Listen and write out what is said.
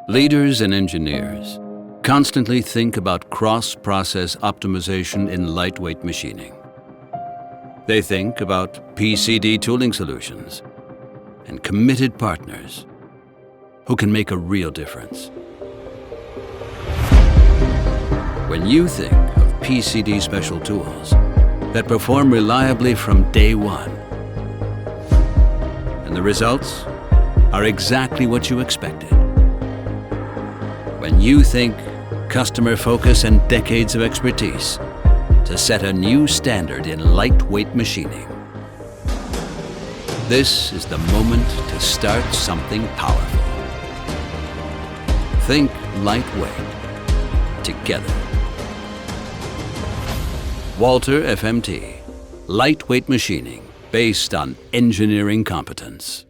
Leaders and engineers constantly think about cross-process optimization in lightweight machining. They think about PCD tooling solutions and committed partners who can make a real difference. When you think of PCD special tools that perform reliably from day one, and the results are exactly what you expected. When you think customer focus and decades of expertise to set a new standard in lightweight machining, this is the moment to start something powerful. Think lightweight together. Walter FMT, lightweight machining based on engineering competence.